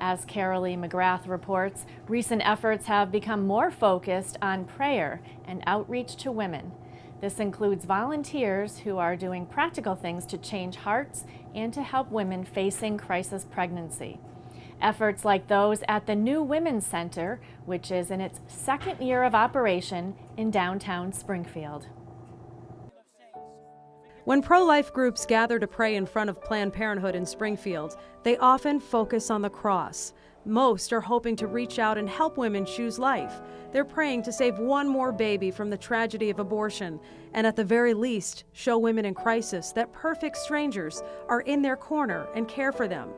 As Carolee McGrath reports, recent efforts have become more focused on prayer and outreach to women. This includes volunteers who are doing practical things to change hearts and to help women facing crisis pregnancy. Efforts like those at the New Women's Center, which is in its second year of operation in downtown Springfield. When pro-life groups gather to pray in front of Planned Parenthood in Springfield, they often focus on the cross. Most are hoping to reach out and help women choose life. They're praying to save one more baby from the tragedy of abortion, and at the very least, show women in crisis that perfect strangers are in their corner and care for them.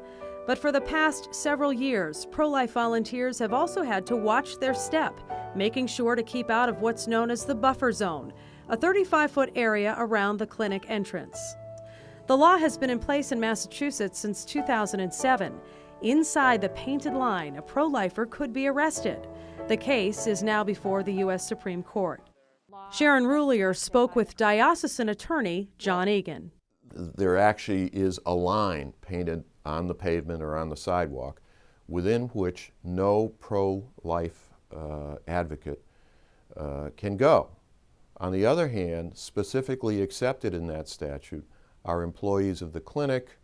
But for the past several years, pro-life volunteers have also had to watch their step, making sure to keep out of what's known as the buffer zone, a 35-foot area around the clinic entrance. The law has been in place in Massachusetts since 2007. Inside the painted line, a pro-lifer could be arrested. The case is now before the U.S. Supreme Court. Sharon Rulier spoke with diocesan attorney John Egan. There actually is a line painted on the pavement or on the sidewalk within which no pro-life advocate can go. On the other hand, specifically accepted in that statute are employees of the clinic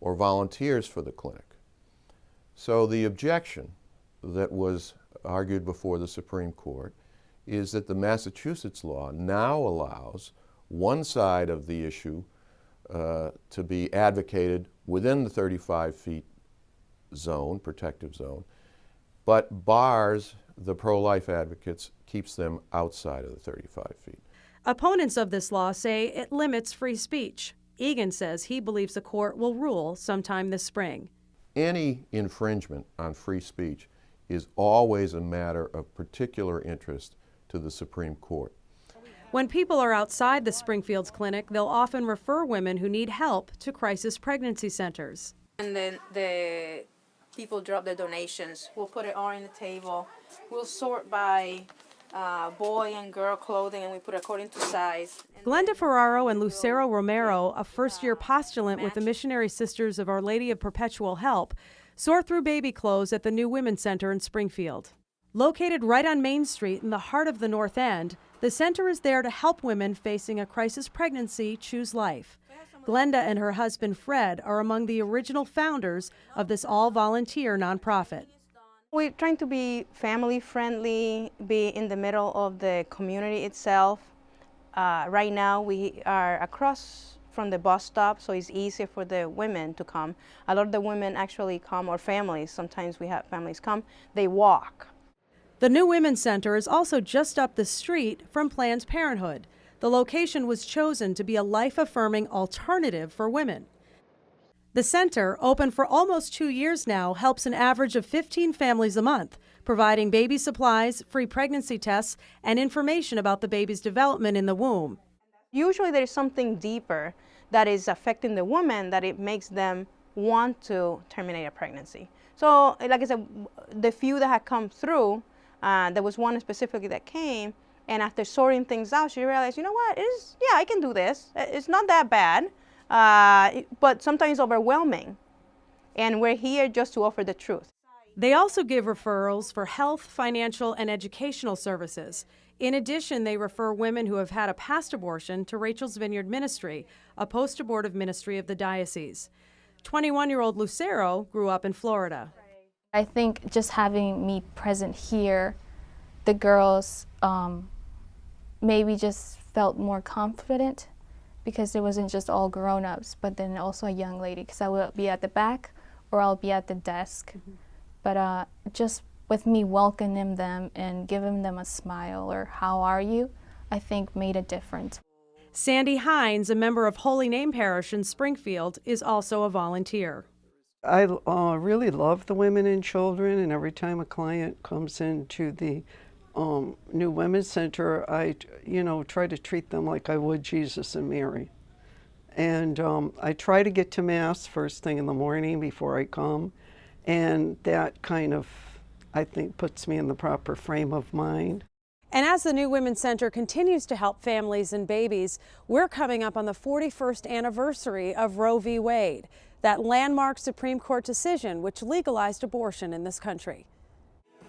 or volunteers for the clinic. So the objection that was argued before the Supreme Court is that the Massachusetts law now allows one side of the issue to be advocated within the 35 feet zone, protective zone, but bars the pro-life advocates, keeps them outside of the 35 feet. Opponents of this law say it limits free speech. Egan says he believes the court will rule sometime this spring. Any infringement on free speech is always a matter of particular interest to the Supreme Court. When people are outside the Springfield's clinic, they'll often refer women who need help to crisis pregnancy centers. And then the people drop their donations. We'll put it all on the table. We'll sort by boy and girl clothing, and we put it according to size. Glenda Ferraro and Lucero Romero, a first-year postulant with the Missionary Sisters of Our Lady of Perpetual Help, sort through baby clothes at the New Women's Center in Springfield. Located right on Main Street in the heart of the North End, the center is there to help women facing a crisis pregnancy choose life. Glenda and her husband Fred are among the original founders of this all-volunteer nonprofit. We're trying to be family friendly, be in the middle of the community itself. Right now we are across from the bus stop, so it's easier for the women to come. A lot of the women actually come, or families, sometimes we have families come, they walk. The New Women's Center is also just up the street from Planned Parenthood. The location was chosen to be a life-affirming alternative for women. The center, open for almost 2 years now, helps an average of 15 families a month, providing baby supplies, free pregnancy tests, and information about the baby's development in the womb. Usually there's something deeper that is affecting the woman that it makes them want to terminate a pregnancy. So, like I said, the few that had come through, there was one specifically that came, and after sorting things out, she realized, you know what, yeah, I can do this. It's not that bad, but sometimes overwhelming. And we're here just to offer the truth. They also give referrals for health, financial, and educational services. In addition, they refer women who have had a past abortion to Rachel's Vineyard Ministry, a post-abortive ministry of the diocese. 21-year-old Lucero grew up in Florida. I think just having me present here, the girls maybe just felt more confident because it wasn't just all grown-ups, but then also a young lady, because I will be at the back or I'll be at the desk. But just with me welcoming them and giving them a smile or how are you, I think made a difference. Sandy Hines, a member of Holy Name Parish in Springfield, is also a volunteer. I really love the women and children, and every time a client comes into the New Women's Center, I try to treat them like I would Jesus and Mary. And I try to get to Mass first thing in the morning before I come, and that kind of, I think, puts me in the proper frame of mind. And as the new Women's Center continues to help families and babies, we're coming up on the 41st anniversary of Roe v. Wade, that landmark Supreme Court decision which legalized abortion in this country.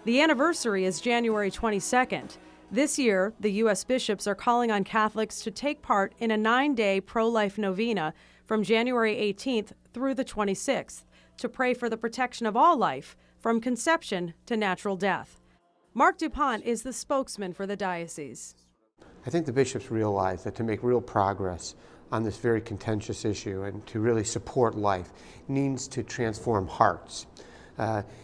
The anniversary is January 22nd. This year, the U.S. bishops are calling on Catholics to take part in a 9-day pro-life novena from January 18th through the 26th to pray for the protection of all life, from conception to natural death. Mark DuPont is the spokesman for the diocese. I think the bishops realize that to make real progress on this very contentious issue and to really support life needs to transform hearts.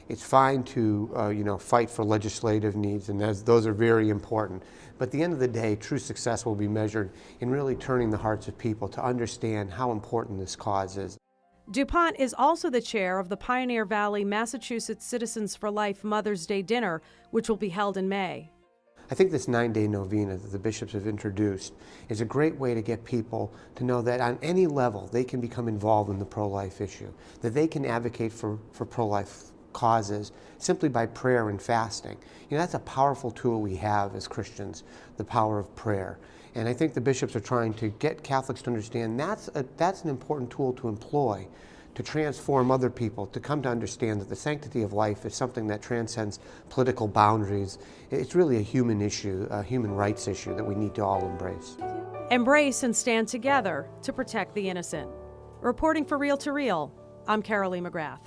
It's fine to fight for legislative needs, and those are very important. But at the end of the day, true success will be measured in really turning the hearts of people to understand how important this cause is. DuPont is also the chair of the Pioneer Valley, Massachusetts Citizens for Life Mother's Day Dinner, which will be held in May. I think this 9-day novena that the bishops have introduced is a great way to get people to know that on any level they can become involved in the pro-life issue, that they can advocate for pro-life causes simply by prayer and fasting. That's a powerful tool we have as Christians, the power of prayer. And I think the bishops are trying to get Catholics to understand that's an important tool to employ to transform other people, to come to understand that the sanctity of life is something that transcends political boundaries. It's really a human issue, a human rights issue that we need to all embrace. Embrace and stand together to protect the innocent. Reporting for Reel to Reel, I'm Carolee McGrath.